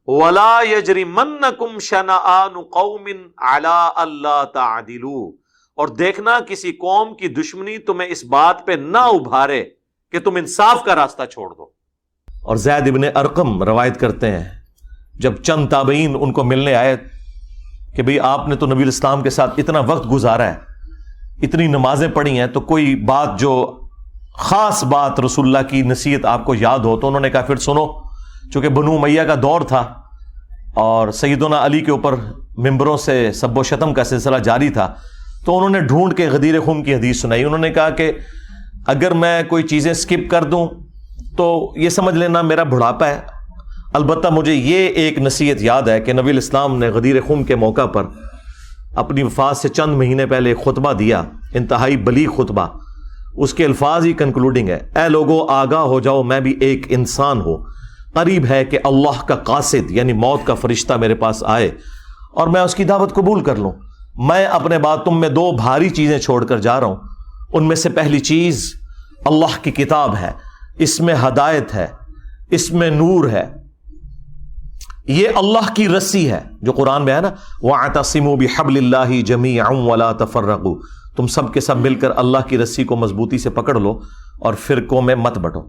وَلَا يَجْرِمَنَّكُمْ شَنَآنُ قَوْمٍ عَلَىٰ أَلَّا تَعْدِلُوا، اور دیکھنا کسی قوم کی دشمنی تمہیں اس بات پہ نہ ابھارے کہ تم انصاف کا راستہ چھوڑ دو۔ اور زید ابن ارقم روایت کرتے ہیں جب چند تابعین ان کو ملنے آئے کہ بھئی آپ نے تو نبی الاسلام کے ساتھ اتنا وقت گزارا ہے، اتنی نمازیں پڑھی ہیں، تو کوئی بات جو خاص بات رسول اللہ کی نصیحت آپ کو یاد ہو۔ تو انہوں نے کہا پھر سنو، چونکہ بنو امیہ کا دور تھا اور سیدنا علی کے اوپر ممبروں سے سب و شتم کا سلسلہ جاری تھا، تو انہوں نے ڈھونڈ کے غدیر خم کی حدیث سنائی۔ انہوں نے کہا کہ اگر میں کوئی چیزیں سکپ کر دوں تو یہ سمجھ لینا میرا بڑھاپا ہے، البتہ مجھے یہ ایک نصیحت یاد ہے کہ نبی الاسلام نے غدیر خم کے موقع پر اپنی وفات سے چند مہینے پہلے ایک خطبہ دیا، انتہائی بلیغ خطبہ۔ اس کے الفاظ ہی کنکلوڈنگ ہے، اے لوگو آگاہ ہو جاؤ، میں بھی ایک انسان ہوں، قریب ہے کہ اللہ کا قاصد یعنی موت کا فرشتہ میرے پاس آئے اور میں اس کی دعوت قبول کر لوں۔ میں اپنے بعد تم میں دو بھاری چیزیں چھوڑ کر جا رہا ہوں، ان میں سے پہلی چیز اللہ کی کتاب ہے، اس میں ہدایت ہے، اس میں نور ہے، یہ اللہ کی رسی ہے جو قرآن میں ہے نا، وَاعْتَصِمُوا بِحَبْلِ اللَّهِ جَمِيعًا وَلَا تَفَرَّقُوا، تم سب کے سب مل کر اللہ کی رسی کو مضبوطی سے پکڑ لو اور فرقوں میں مت بٹو۔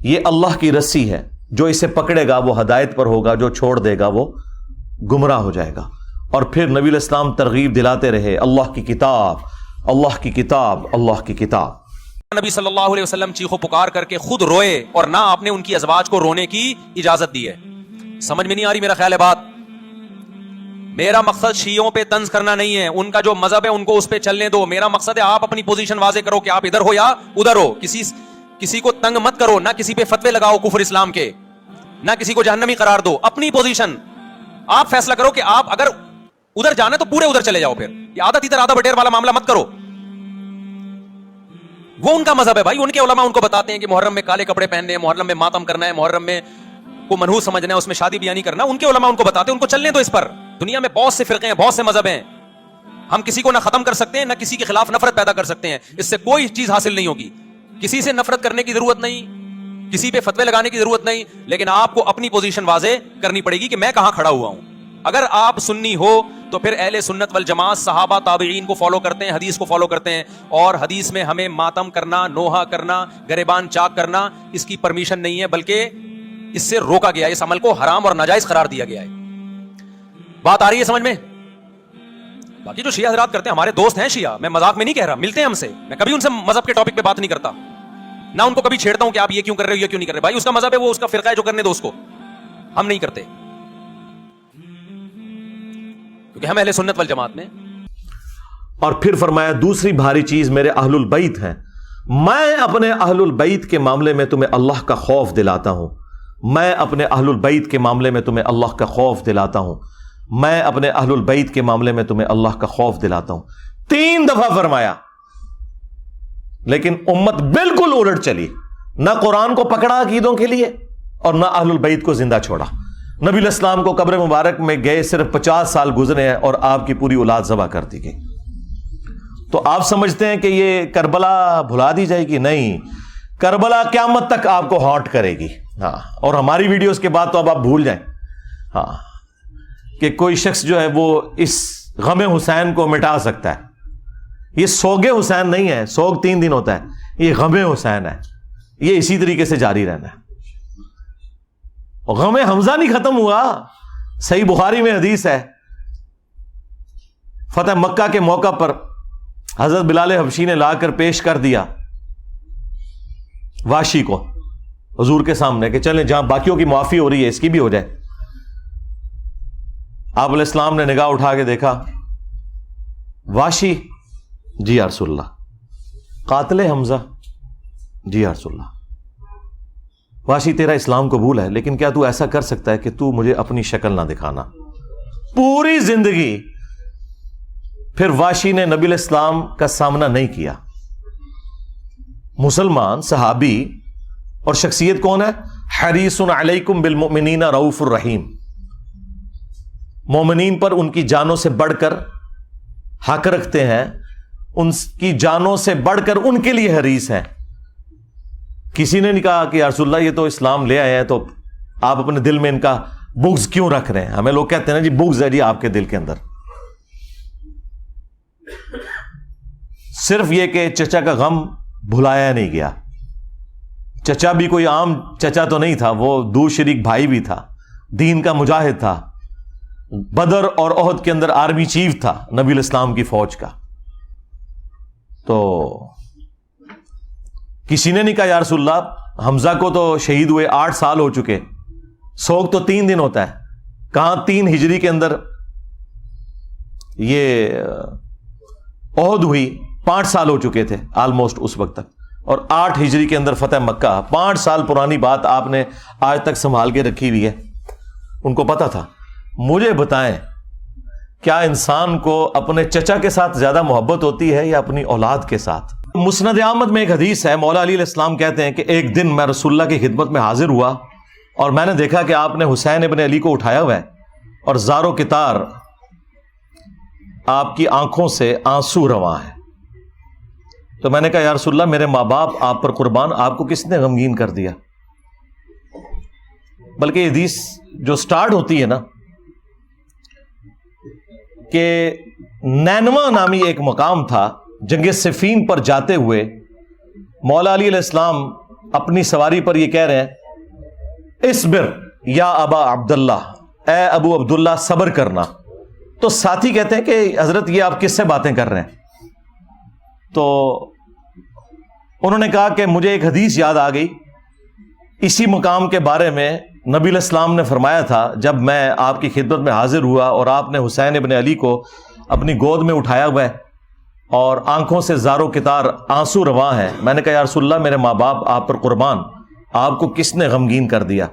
یہ اللہ کی رسی ہے، جو اسے پکڑے گا وہ ہدایت پر ہوگا، جو چھوڑ دے گا وہ گمراہ ہو جائے گا۔ اور پھر نبی الاسلام ترغیب دلاتے رہے، اللہ کی کتاب، اللہ کی کتاب، اللہ کی کتاب۔ نبی صلی اللہ علیہ وسلم چیخو پکار کر کے خود روئے اور نہ آپ نے ان کی ازواج کو رونے کی اجازت دی ہے۔ سمجھ میں نہیں آ رہی میرا خیال ہے بات؟ میرا مقصد شیعوں پہ طنز کرنا نہیں ہے، ان کا جو مذہب ہے ان کو اس پہ چلنے دو۔ میرا مقصد ہے آپ اپنی پوزیشن واضح کرو کہ آپ ادھر ہو یا ادھر ہو، کسی کو تنگ مت کرو، نہ کسی پہ فتوے لگاؤ کفر اسلام کے، نہ کسی کو جہنمی قرار دو۔ اپنی پوزیشن آپ فیصلہ کرو کہ آپ اگر ادھر جانا تو پورے ادھر چلے جاؤ، پھر یہ آدھا تیتر آدھا بٹیر والا معاملہ مت کرو۔ وہ ان کا مذہب ہے بھائی، ان کے علماء ان کو بتاتے ہیں کہ محرم میں کالے کپڑے پہننے ہیں، محرم میں ماتم کرنا ہے، محرم میں کو منحوس سمجھنا ہے، اس میں شادی بیاہ نہیں کرنا۔ ان کے علماء ان کو بتاتے ہیں، ان کو چلنے دو اس پر۔ دنیا میں بہت سے فرقے ہیں، بہت سے مذہب ہیں، ہم کسی کو نہ ختم کر سکتے ہیں نہ کسی کے خلاف نفرت پیدا کر سکتے ہیں، اس سے کوئی چیز حاصل نہیں ہوگی۔ کسی سے نفرت کرنے کی ضرورت نہیں، کسی پہ فتوے لگانے کی ضرورت نہیں، لیکن آپ کو اپنی پوزیشن واضح کرنی پڑے گی کہ میں کہاں کھڑا ہوا ہوں۔ اگر آپ سنی ہو تو پھر اہل سنت والجماعت صحابہ تابعین کو فالو کرتے ہیں، حدیث کو فالو کرتے ہیں، اور حدیث میں ہمیں ماتم کرنا، نوحہ کرنا، گریبان چاک کرنا اس کی پرمیشن نہیں ہے، بلکہ اس سے روکا گیا ہے، اس عمل کو حرام اور ناجائز قرار دیا گیا ہے۔ بات آ رہی ہے سمجھ میں؟ باقی جو شیعہ حضرات کرتے ہیں، ہمارے دوست ہیں شیعہ، میں مذاق میں نہیں کہہ رہا، ملتے ہیں ہم سے، میں کبھی ان سے مذہب کے ٹاپک پہ بات نہیں کرتا، نہ ان کو کبھی چھیڑتا ہوں کہ آپ یہ کیوں کر رہے ہو، یہ کیوں نہیں کر رہے۔ بھائی اس کا مذہب ہے، وہ اس کا فرقہ ہے، جو کرنے دو اس کو، ہم نہیں کرتے، کیونکہ ہم اہل سنت والجماعت میں۔ اور پھر فرمایا دوسری بھاری چیز میرے اہل البیت ہیں، میں اپنے اہل البیت کے معاملے میں تمہیں اللہ کا خوف دلاتا ہوں، میں اپنے اہل البیت کے معاملے میں تمہیں اللہ کا خوف دلاتا ہوں، میں اپنے اہل البیت کے معاملے میں تمہیں اللہ کا خوف دلاتا ہوں۔ 3 دفعہ فرمایا، لیکن امت بالکل الٹ چلی، نہ قرآن کو پکڑا عقیدوں کے لیے اور نہ اہل البیت کو زندہ چھوڑا۔ نبی علیہ السلام کو قبر مبارک میں گئے صرف 50 سال گزرے ہیں اور آپ کی پوری اولاد ذبح کر دی گئی۔ تو آپ سمجھتے ہیں کہ یہ کربلا بھلا دی جائے گی؟ نہیں، کربلا قیامت تک آپ کو ہانٹ کرے گی۔ ہاں، اور ہماری ویڈیوز کے بعد تو اب آپ بھول جائیں ہاں کہ کوئی شخص جو ہے وہ اس غم حسین کو مٹا سکتا ہے۔ یہ سوگ حسین نہیں ہے، سوگ 3 دن ہوتا ہے، یہ غم حسین ہے، یہ اسی طریقے سے جاری رہنا ہے۔ غم حمزہ نہیں ختم ہوا، صحیح بخاری میں حدیث ہے، فتح مکہ کے موقع پر حضرت بلال حبشی نے لا کر پیش کر دیا واشی کو حضور کے سامنے کہ چلیں جہاں باقیوں کی معافی ہو رہی ہے اس کی بھی ہو جائے۔ آپ علیہ السلام نے نگاہ اٹھا کے دیکھا، واشی، جی یا رسول اللہ۔ قاتل حمزہ، جی یا رسول اللہ۔ واشی تیرا اسلام قبول ہے، لیکن کیا تو ایسا کر سکتا ہے کہ تو مجھے اپنی شکل نہ دکھانا؟ پوری زندگی پھر واشی نے نبی علیہ السلام کا سامنا نہیں کیا۔ مسلمان صحابی اور شخصیت کون ہے؟ حریص علیکم بالمؤمنین رؤوف الرحیم، مومنین پر ان کی جانوں سے بڑھ کر حق رکھتے ہیں، ان کی جانوں سے بڑھ کر ان کے لیے حریص ہیں۔ کسی نے نہیں کہا کہ یا رسول اللہ یہ تو اسلام لے آئے ہیں تو آپ اپنے دل میں ان کا بغض کیوں رکھ رہے ہیں؟ ہمیں لوگ کہتے ہیں نا جی بغض ہے جی آپ کے دل کے اندر. صرف یہ کہ چچا کا غم بھلایا نہیں گیا. چچا بھی کوئی عام چچا تو نہیں تھا، وہ دو شریک بھائی بھی تھا، دین کا مجاہد تھا، بدر اور احد کے اندر آرمی چیف تھا نبی الاسلام کی فوج کا. تو کسی نے نہیں کہا یا رسول اللہ حمزہ کو تو شہید ہوئے 8 سال ہو چکے، سوگ تو 3 دن ہوتا ہے. کہاں 3 ہجری کے اندر یہ احد ہوئی، 5 سال ہو چکے تھے آلموسٹ اس وقت تک، اور 8 ہجری کے اندر فتح مکہ. 5 سال پرانی بات آپ نے آج تک سنبھال کے رکھی ہوئی ہے. ان کو پتا تھا. مجھے بتائیں کیا انسان کو اپنے چچا کے ساتھ زیادہ محبت ہوتی ہے یا اپنی اولاد کے ساتھ؟ مسند احمد میں ایک حدیث ہے، مولا علی علیہ السلام کہتے ہیں کہ ایک دن میں رسول اللہ کی خدمت میں حاضر ہوا اور میں نے دیکھا کہ آپ نے حسین ابن علی کو اٹھایا ہوا ہے اور زار و کتار آپ کی آنکھوں سے آنسو رواں ہے. تو میں نے کہا یا رسول اللہ میرے ماں باپ آپ پر قربان، آپ کو کس نے غمگین کر دیا؟ بلکہ یہ حدیث جو سٹارٹ ہوتی ہے نا کہ نینوا نامی ایک مقام تھا، جنگ صفین پر جاتے ہوئے مولا علی علیہ السلام اپنی سواری پر یہ کہہ رہے ہیں اصبر یا ابا عبداللہ، اے ابو عبداللہ صبر کرنا. تو ساتھی کہتے ہیں کہ حضرت یہ آپ کس سے باتیں کر رہے ہیں؟ تو انہوں نے کہا کہ مجھے ایک حدیث یاد آ گئی اسی مقام کے بارے میں. نبی علیہ السلام نے فرمایا تھا جب میں آپ کی خدمت میں حاضر ہوا اور آپ نے حسین ابن علی کو اپنی گود میں اٹھایا ہوا ہے اور آنکھوں سے زار و کتار آنسو رواں ہے، میں نے کہا یا رسول اللہ میرے ماں باپ آپ پر قربان، آپ کو کس نے غمگین کر دیا؟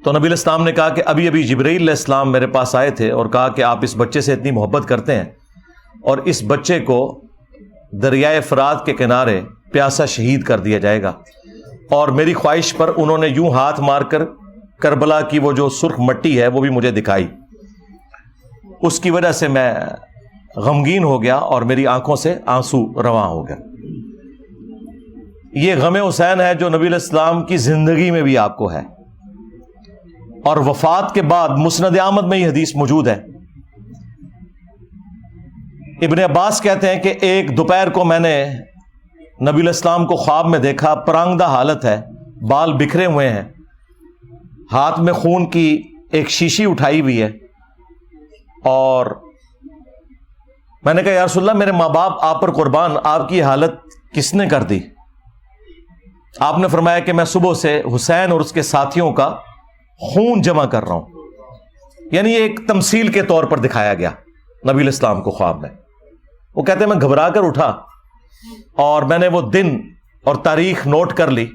تو نبی علیہ السلام نے کہا کہ ابھی ابھی جبرائیل علیہ السلام میرے پاس آئے تھے اور کہا کہ آپ اس بچے سے اتنی محبت کرتے ہیں اور اس بچے کو دریائے فرات کے کنارے پیاسا شہید کر دیا جائے گا. اور میری خواہش پر انہوں نے یوں ہاتھ مار کر کربلا کی وہ جو سرخ مٹی ہے وہ بھی مجھے دکھائی. اس کی وجہ سے میں غمگین ہو گیا اور میری آنکھوں سے آنسو رواں ہو گیا. یہ غم حسین ہے جو نبی علیہ السلام کی زندگی میں بھی آپ کو ہے، اور وفات کے بعد مسند احمد میں یہ حدیث موجود ہے. ابن عباس کہتے ہیں کہ ایک دوپہر کو میں نے نبی علیہ السلام کو خواب میں دیکھا، پرانگدہ حالت ہے، بال بکھرے ہوئے ہیں، ہاتھ میں خون کی ایک شیشی اٹھائی ہوئی ہے، اور میں نے کہا یا رسول اللہ میرے ماں باپ آپ پر قربان، آپ کی حالت کس نے کر دی؟ آپ نے فرمایا کہ میں صبح سے حسین اور اس کے ساتھیوں کا خون جمع کر رہا ہوں. یعنی ایک تمثیل کے طور پر دکھایا گیا نبی علیہ السلام کو خواب میں. وہ کہتے ہیں میں گھبرا کر اٹھا اور میں نے وہ دن اور تاریخ نوٹ کر لی،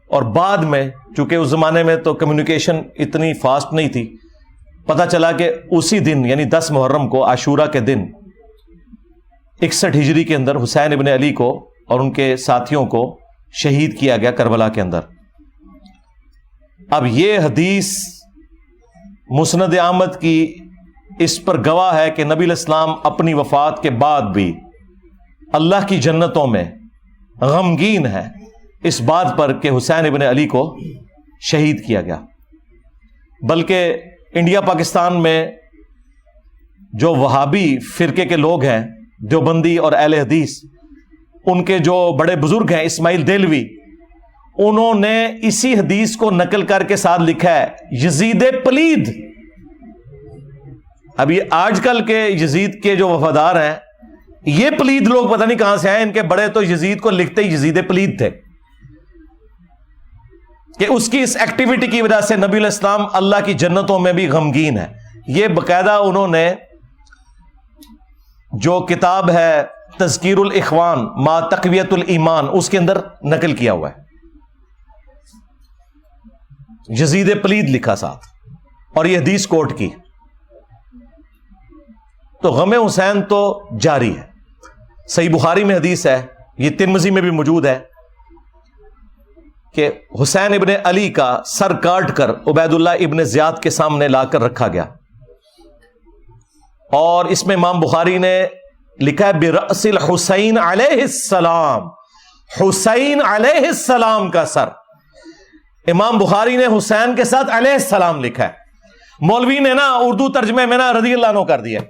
اور بعد میں چونکہ اس زمانے میں تو کمیونیکیشن اتنی فاسٹ نہیں تھی، پتہ چلا کہ اسی دن یعنی 10 محرم کو عاشورہ کے دن 61 ہجری کے اندر حسین ابن علی کو اور ان کے ساتھیوں کو شہید کیا گیا کربلا کے اندر. اب یہ حدیث مسند احمد کی اس پر گواہ ہے کہ نبی علیہ السلام اپنی وفات کے بعد بھی اللہ کی جنتوں میں غمگین ہے اس بات پر کہ حسین ابن علی کو شہید کیا گیا. بلکہ انڈیا پاکستان میں جو وہابی فرقے کے لوگ ہیں، دیوبندی اور اہل حدیث، ان کے جو بڑے بزرگ ہیں اسماعیل دہلوی، انہوں نے اسی حدیث کو نقل کر کے ساتھ لکھا ہے یزید پلید. اب یہ آج کل کے یزید کے جو وفادار ہیں، یہ پلید لوگ پتہ نہیں کہاں سے آئے، ان کے بڑے تو یزید کو لکھتے ہی یزید پلید تھے کہ اس کی اس ایکٹیویٹی کی وجہ سے نبی علیہ السلام اللہ کی جنتوں میں بھی غمگین ہے. یہ باقاعدہ انہوں نے جو کتاب ہے تذکیر الاخوان ما تقویت الایمان اس کے اندر نقل کیا ہوا ہے، یزید پلید لکھا ساتھ، اور یہ حدیث کوٹ کی. تو غم حسین تو جاری ہے. صحیح بخاری میں حدیث ہے، یہ ترمذی میں بھی موجود ہے، کہ حسین ابن علی کا سر کاٹ کر عبید اللہ ابن زیاد کے سامنے لا کر رکھا گیا، اور اس میں امام بخاری نے لکھا ہے برأس الحسین علیہ السلام، حسین علیہ السلام کا سر. امام بخاری نے حسین کے ساتھ علیہ السلام لکھا ہے، مولوی نے نا اردو ترجمے میں نا رضی اللہ عنہ کر دیا۔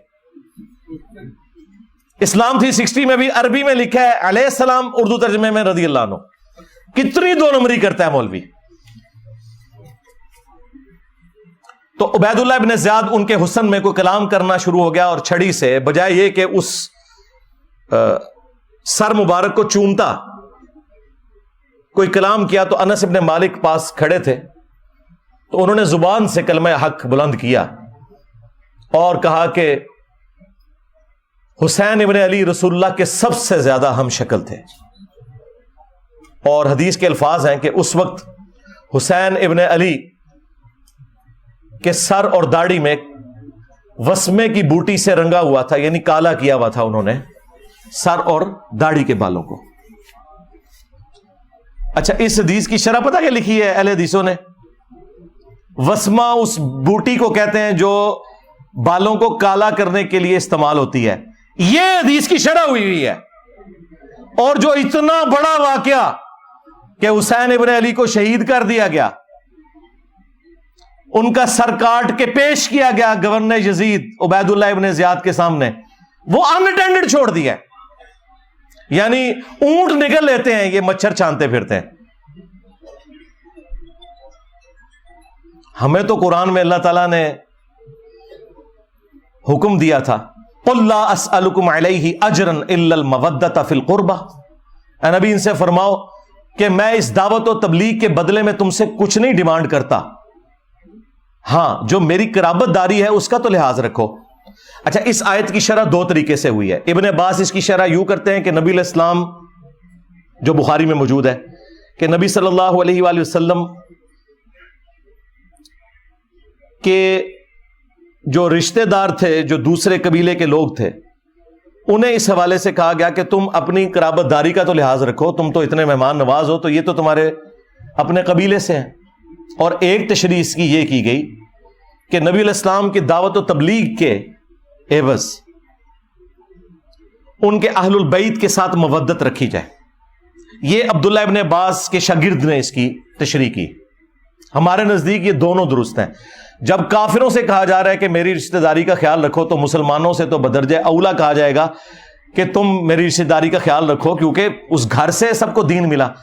اسلام 360 میں بھی عربی میں لکھا ہے علیہ السلام، اردو ترجمے میں رضی اللہ عنہ۔ کتنی دو نمبری کرتا ہے مولوی۔ تو عبید اللہ ابن زیاد ان کے حسن میں کوئی کلام کرنا شروع ہو گیا، اور چھڑی سے بجائے یہ کہ اس سر مبارک کو چومتا کوئی کلام کیا، تو انس ابن مالک پاس کھڑے تھے، تو انہوں نے زبان سے کلمہ حق بلند کیا اور کہا کہ حسین ابن علی رسول اللہ کے سب سے زیادہ ہم شکل تھے۔ اور حدیث کے الفاظ ہیں کہ اس وقت حسین ابن علی کے سر اور داڑھی میں وسمے کی بوٹی سے رنگا ہوا تھا، یعنی کالا کیا ہوا تھا انہوں نے سر اور داڑھی کے بالوں کو۔ اچھا، اس حدیث کی شرح پتہ کیا لکھی ہے اہل حدیثوں نے؟ وسمہ اس بوٹی کو کہتے ہیں جو بالوں کو کالا کرنے کے لیے استعمال ہوتی ہے۔ یہ حدیث کی شرح ہوئی ہے۔ اور جو اتنا بڑا واقعہ کہ حسین ابن علی کو شہید کر دیا گیا، ان کا سر کاٹ کے پیش کیا گیا گورنر یزید عبید اللہ ابن زیاد کے سامنے، وہ اناٹینڈڈ چھوڑ دیا۔ یعنی اونٹ نگل لیتے ہیں، یہ مچھر چھانتے پھرتے ہیں۔ ہمیں تو قرآن میں اللہ تعالیٰ نے حکم دیا تھا، قُلْ لَا أَسْأَلُكُمْ عَلَيْهِ أَجْرًا إِلَّا الْمَوَدَّةَ فِي الْقُرْبَةِ۔ اے نبی، ان سے فرماؤ کہ میں اس دعوت و تبلیغ کے بدلے میں تم سے کچھ نہیں ڈیمانڈ کرتا، ہاں جو میری قرابت داری ہے اس کا تو لحاظ رکھو۔ اچھا، اس آیت کی شرح دو طریقے سے ہوئی ہے۔ ابن عباس اس کی شرح یوں کرتے ہیں کہ نبی علیہ السلام، جو بخاری میں موجود ہے، کہ نبی صلی اللہ علیہ وآلہ وسلم کے جو رشتہ دار تھے، جو دوسرے قبیلے کے لوگ تھے، انہیں اس حوالے سے کہا گیا کہ تم اپنی قرابت داری کا تو لحاظ رکھو، تم تو اتنے مہمان نواز ہو، تو یہ تو تمہارے اپنے قبیلے سے ہیں۔ اور ایک تشریح اس کی یہ کی گئی کہ نبی علیہ السلام کی دعوت و تبلیغ کے عوض ان کے اہل البیت کے ساتھ مودت رکھی جائے۔ یہ عبداللہ ابن عباس کے شاگرد نے اس کی تشریح کی۔ ہمارے نزدیک یہ دونوں درست ہیں۔ جب کافروں سے کہا جا رہا ہے کہ میری رشتہ داری کا خیال رکھو، تو مسلمانوں سے تو بدرجہ اولا کہا جائے گا کہ تم میری رشتہ داری کا خیال رکھو، کیونکہ اس گھر سے سب کو دین ملا۔